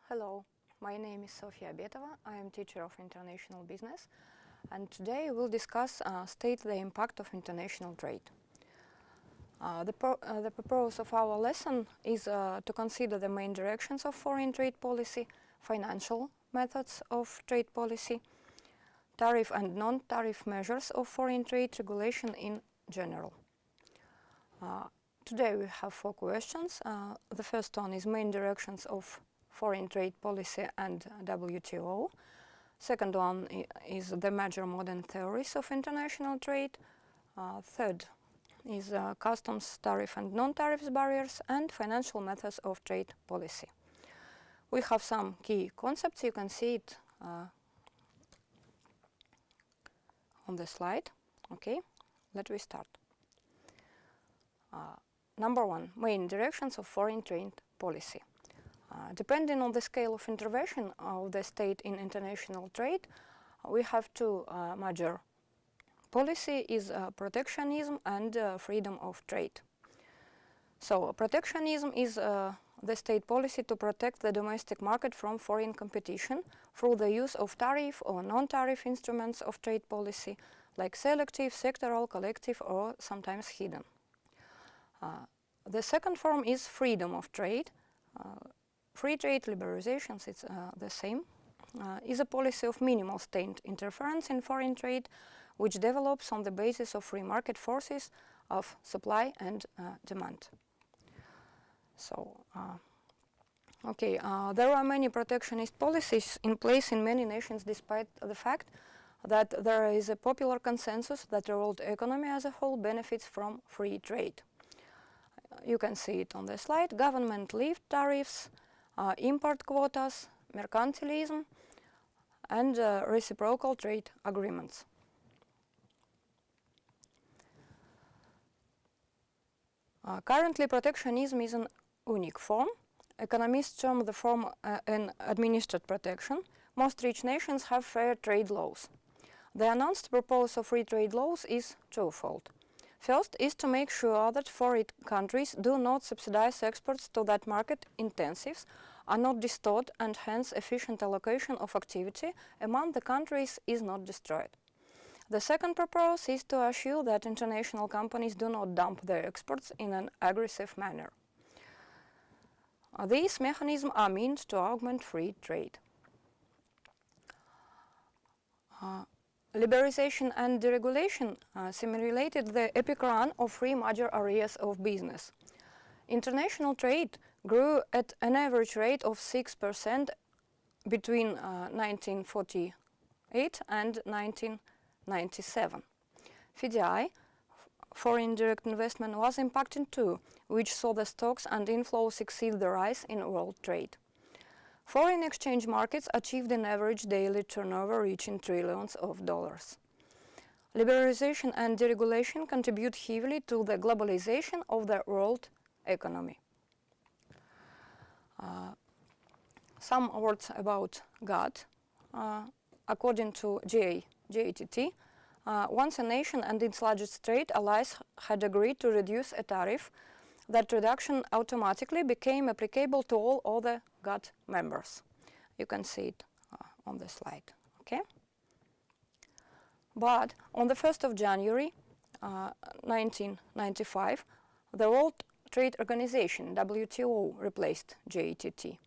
Hello, my name is Sofya Abetova. I am teacher of international business, and today we'll discuss state the impact of international trade. The purpose of our lesson is to consider the main directions of foreign trade policy, financial methods of trade policy, tariff and non-tariff measures of foreign trade regulation in general. Today we have 4 questions. The first one is main directions of foreign trade policy and WTO. Second one is the major modern theories of international trade. Third is customs, tariff and non-tariff barriers, and financial methods of trade policy. We have some key concepts. You can see it on the slide. Okay, let me start. Number 1, main directions of foreign trade policy. Depending on the scale of intervention of the state in international trade, we have 2 major policy is protectionism and freedom of trade. So protectionism is the state policy to protect the domestic market from foreign competition through the use of tariff or non-tariff instruments of trade policy, like selective, sectoral, collective, or sometimes hidden. The second form is freedom of trade. Free trade liberalizations, it's the same, is a policy of minimal state interference in foreign trade, which develops on the basis of free market forces of supply and demand. So, there are many protectionist policies in place in many nations, despite the fact that there is a popular consensus that the world economy as a whole benefits from free trade. You can see it on the slide. Government lift tariffs, import quotas, mercantilism, and reciprocal trade agreements. Currently, protectionism is an unique form. Economists term the form an administered protection. Most rich nations have fair trade laws. The announced purpose of free trade laws is twofold. First is to make sure that foreign countries do not subsidize exports to that market intensives, are not distorted, and hence efficient allocation of activity among the countries is not destroyed. The second purpose is to assure that international companies do not dump their exports in an aggressive manner. These mechanisms are meant to augment free trade. Liberalization and deregulation simulated the epic run of 3 major areas of business. International trade grew at an average rate of 6% between 1948 and 1997. FDI, foreign direct investment, was impacted too, which saw the stocks and inflows exceed the rise in world trade. Foreign exchange markets achieved an average daily turnover reaching trillions of dollars. Liberalization and deregulation contribute heavily to the globalization of the world economy. Some words about GATT. According to GATT, once a nation and its largest trade allies had agreed to reduce a tariff, that reduction automatically became applicable to all other GATT members. You can see it on the slide. Okay? But on the 1st of January 1995, the World Trade Organization, WTO, replaced GATT.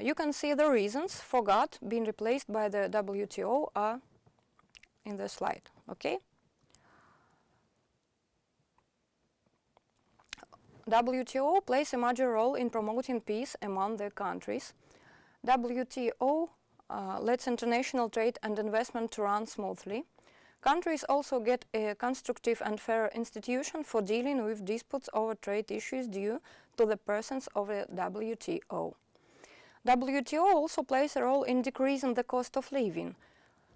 You can see the reasons for GATT being replaced by the WTO are in the slide. Okay? WTO plays a major role in promoting peace among the countries. WTO lets international trade and investment to run smoothly. Countries also get a constructive and fair institution for dealing with disputes over trade issues due to the presence of a WTO. WTO also plays a role in decreasing the cost of living.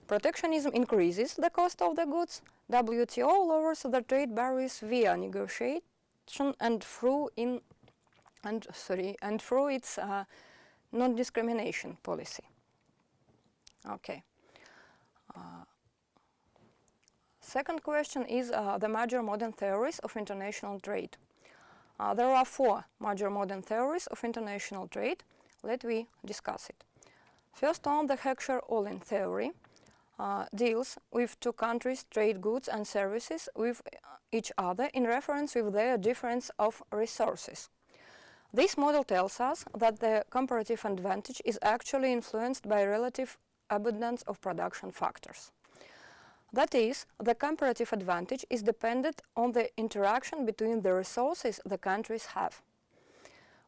Protectionism increases the cost of the goods. WTO lowers the trade barriers via negotiation and through its non-discrimination policy. Okay. Second question is the major modern theories of international trade. There are 4 major modern theories of international trade. let me discuss it. First on, the Heckscher-Ohlin theory deals with two countries' trade goods and services with each other in reference with their difference of resources. This model tells us that the comparative advantage is actually influenced by relative abundance of production factors. That is, the comparative advantage is dependent on the interaction between the resources the countries have.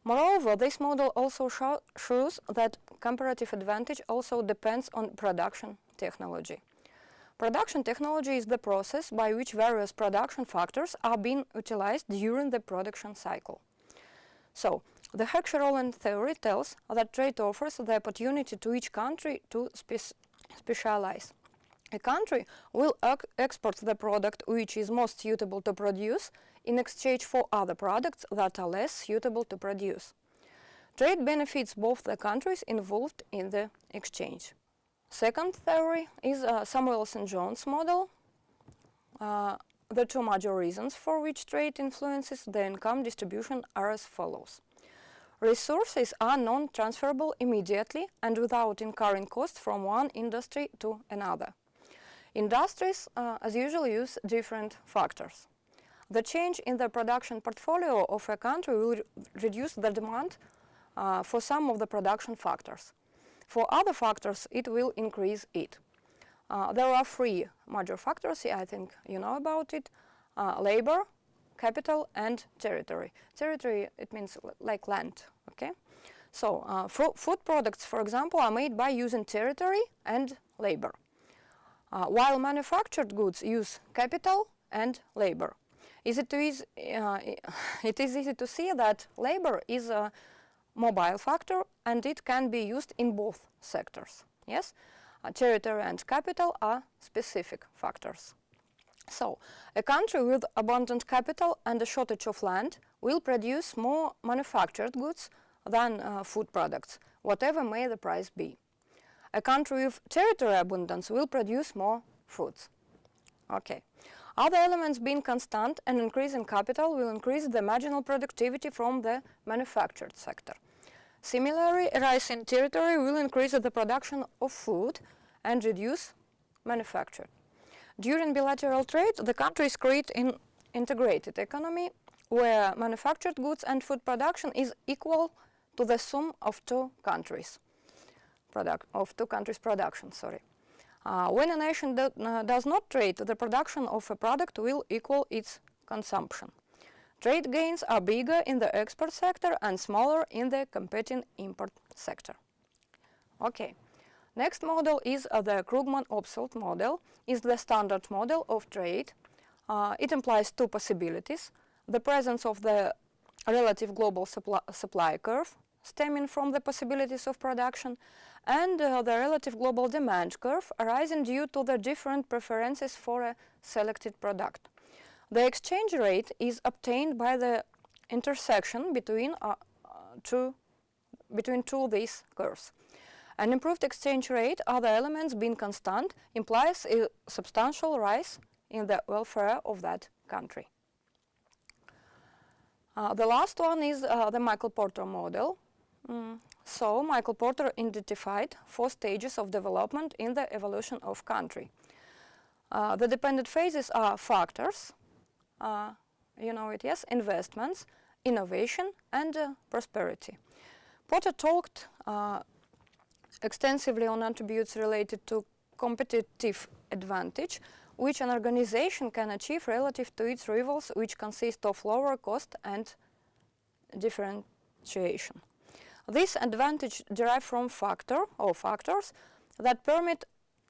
Moreover, this model also shows that comparative advantage also depends on production technology. Production technology is the process by which various production factors are being utilized during the production cycle. So, the Heckscher-Ohlin theory tells that trade offers the opportunity to each country to specialize. A country will export the product which is most suitable to produce in exchange for other products that are less suitable to produce. Trade benefits both the countries involved in the exchange. Second theory is Samuelson-Jones model. The two major reasons for which trade influences the income distribution are as follows. Resources are non-transferable immediately and without incurring costs from one industry to another. Industries, as usual, use different factors. The change in the production portfolio of a country will reduce the demand for some of the production factors. For other factors, it will increase it. There are three major factors, I think you know about it: labor, capital, and territory. Territory, it means like land, okay? So, food products, for example, are made by using territory and labor, while manufactured goods use capital and labor. It is easy to see that labor is a mobile factor and it can be used in both sectors. Yes, territory and capital are specific factors. So, a country with abundant capital and a shortage of land will produce more manufactured goods than food products, whatever may the price be. A country with territory abundance will produce more foods. Okay. Other elements being constant, an increase in capital will increase the marginal productivity from the manufactured sector. Similarly, a rise in territory will increase the production of food and reduce manufacture. During bilateral trade, the countries create an integrated economy where manufactured goods and food production is equal to the sum of two countries' production. When a nation does not trade, the production of a product will equal its consumption. Trade gains are bigger in the export sector and smaller in the competing import sector. Okay. Next model is the Krugman-Obsold model. Is the standard model of trade. It implies two possibilities: the presence of the relative global supply curve stemming from the possibilities of production, and the relative global demand curve arising due to the different preferences for a selected product. The exchange rate is obtained by the intersection between two these curves. An improved exchange rate, other elements being constant, implies a substantial rise in the welfare of that country. The last one is the Michael-Porter model. So, Michael Porter identified 4 stages of development in the evolution of country. The dependent phases are factors, you know it, yes, investments, innovation, and prosperity. Porter talked extensively on attributes related to competitive advantage, which an organization can achieve relative to its rivals, which consist of lower cost and differentiation. This advantage derives from factors that permit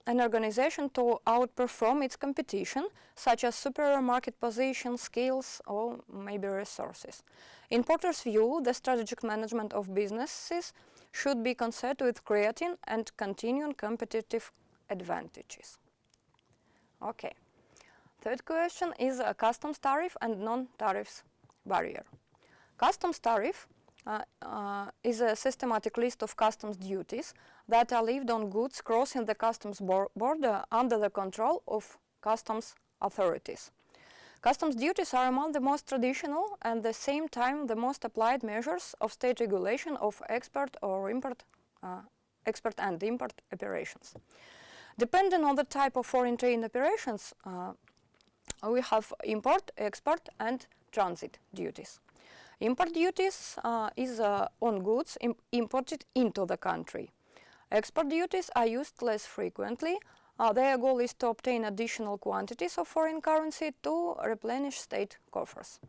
an organization to outperform its competition, such as superior market position, skills, or maybe resources. In Porter's view, the strategic management of businesses should be concerned with creating and continuing competitive advantages. Okay. Third question is a customs tariff and non-tariffs barrier. Customs tariff is a systematic list of customs duties that are levied on goods crossing the customs border under the control of customs authorities. Customs duties are among the most traditional and at the same time the most applied measures of state regulation of export and import operations. Depending on the type of foreign trade operations, we have import, export and transit duties. Import duties is on goods imported into the country. Export duties are used less frequently. Their goal is to obtain additional quantities of foreign currency to replenish state coffers.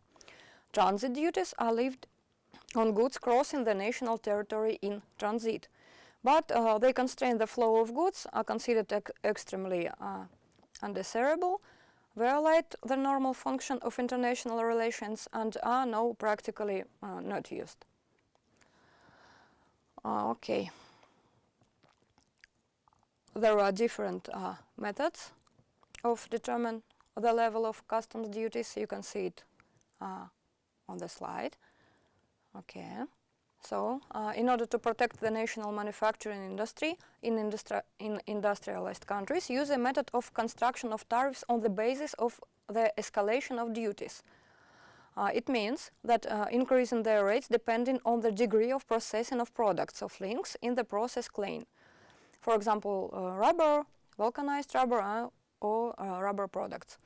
Transit duties are levied on goods crossing the national territory in transit, but they constrain the flow of goods, are considered extremely undesirable, violate the normal function of international relations, and are now practically not used. Okay. There are different methods of determine the level of customs duties. You can see it on the slide. Okay. So, in order to protect the national manufacturing industry in industrialized countries, use a method of construction of tariffs on the basis of the escalation of duties. It means that increasing their rates depending on the degree of processing of products of links in the process chain. For example, rubber, vulcanized rubber or rubber products.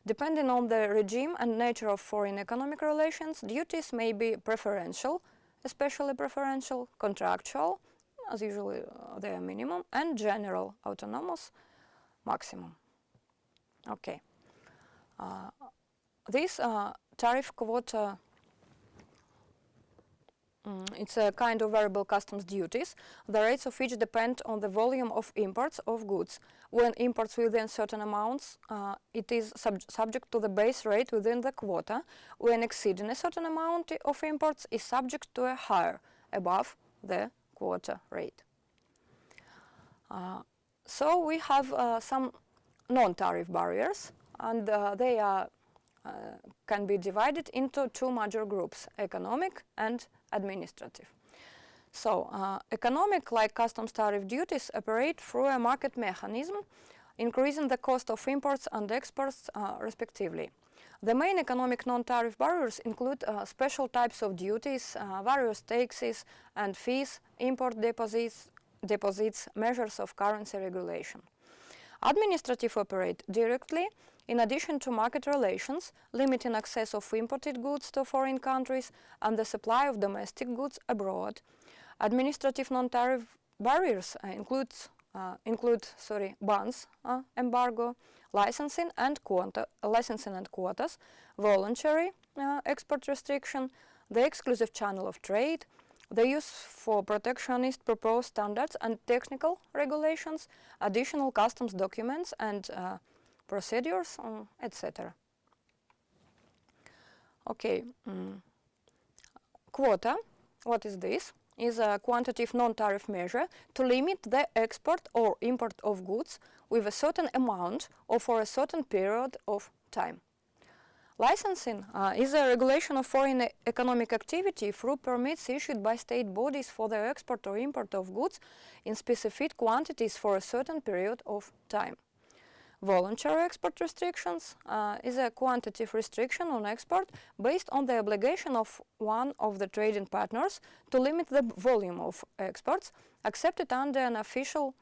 Depending on the regime and nature of foreign economic relations, duties may be preferential, especially preferential, contractual, as usually they are minimum, and general, autonomous, maximum. Okay. This tariff quota, it's a kind of variable customs duties, the rates of which depend on the volume of imports of goods. When imports within certain amounts, it is subject to the base rate within the quota. When exceeding a certain amount of imports, is subject to a higher, above the quota rate. So we have some non-tariff barriers, and they are can be divided into two major groups, economic and administrative. So, economic, like customs tariff duties, operate through a market mechanism, increasing the cost of imports and exports respectively. The main economic non-tariff barriers include special types of duties, various taxes and fees, import deposits, measures of currency regulation. Administrative operate directly, in addition to market relations, limiting access of imported goods to foreign countries and the supply of domestic goods abroad. Administrative non-tariff barriers include bans, embargo, licensing and quotas, voluntary export restriction, the exclusive channel of trade, the use for protectionist proposed standards and technical regulations, additional customs documents and procedures, etc. Okay, quota, what is this? Is a quantitative non-tariff measure to limit the export or import of goods with a certain amount or for a certain period of time. Licensing is a regulation of foreign economic activity through permits issued by state bodies for the export or import of goods in specific quantities for a certain period of time. Voluntary export restrictions is a quantitative restriction on export based on the obligation of one of the trading partners to limit the volume of exports accepted under an official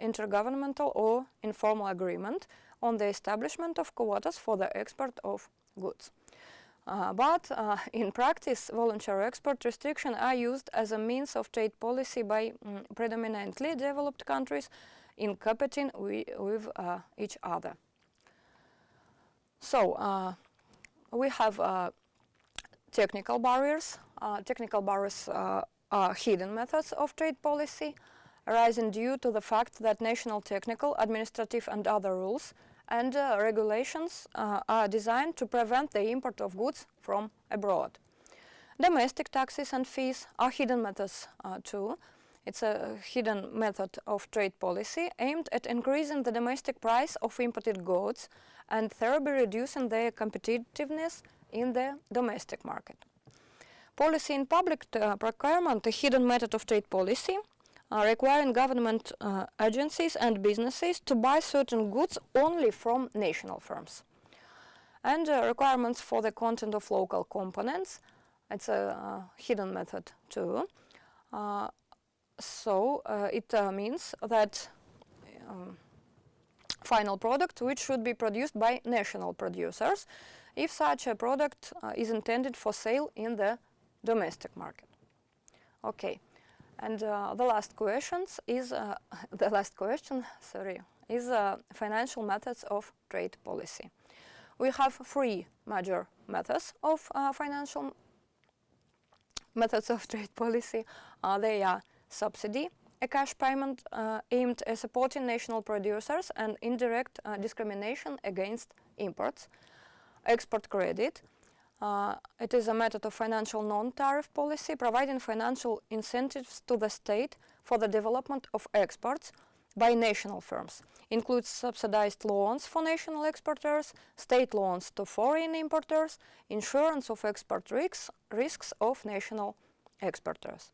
intergovernmental or informal agreement on the establishment of quotas for the export of goods. But in practice, voluntary export restrictions are used as a means of trade policy by predominantly developed countries in competing with each other. So we have technical barriers. Technical barriers are hidden methods of trade policy arising due to the fact that national technical, administrative and other rules and regulations are designed to prevent the import of goods from abroad. Domestic taxes and fees are hidden methods too. It's a hidden method of trade policy aimed at increasing the domestic price of imported goods and thereby reducing their competitiveness in the domestic market. Policy in public procurement, a hidden method of trade policy, requiring government agencies and businesses to buy certain goods only from national firms. And requirements for the content of local components. It's a hidden method too. It means that final product which should be produced by national producers if such a product is intended for sale in the domestic market. Okay, and the last question is financial methods of trade policy. We have three major methods of financial methods of trade policy. They are subsidy, a cash payment aimed at supporting national producers and indirect discrimination against imports, export credit. It is a method of financial non-tariff policy providing financial incentives to the state for the development of exports by national firms. Includes subsidized loans for national exporters, state loans to foreign importers, insurance of export risks of national exporters.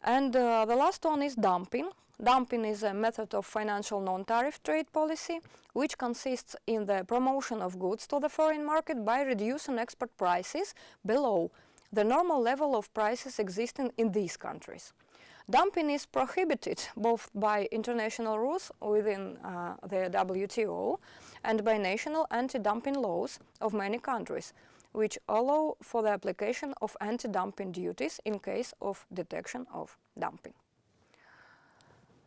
And the last one is dumping. Dumping is a method of financial non-tariff trade policy which consists in the promotion of goods to the foreign market by reducing export prices below the normal level of prices existing in these countries. Dumping is prohibited both by international rules within the WTO and by national anti-dumping laws of many countries, which allow for the application of anti-dumping duties in case of detection of dumping.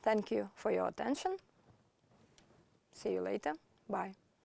Thank you for your attention. See you later. Bye.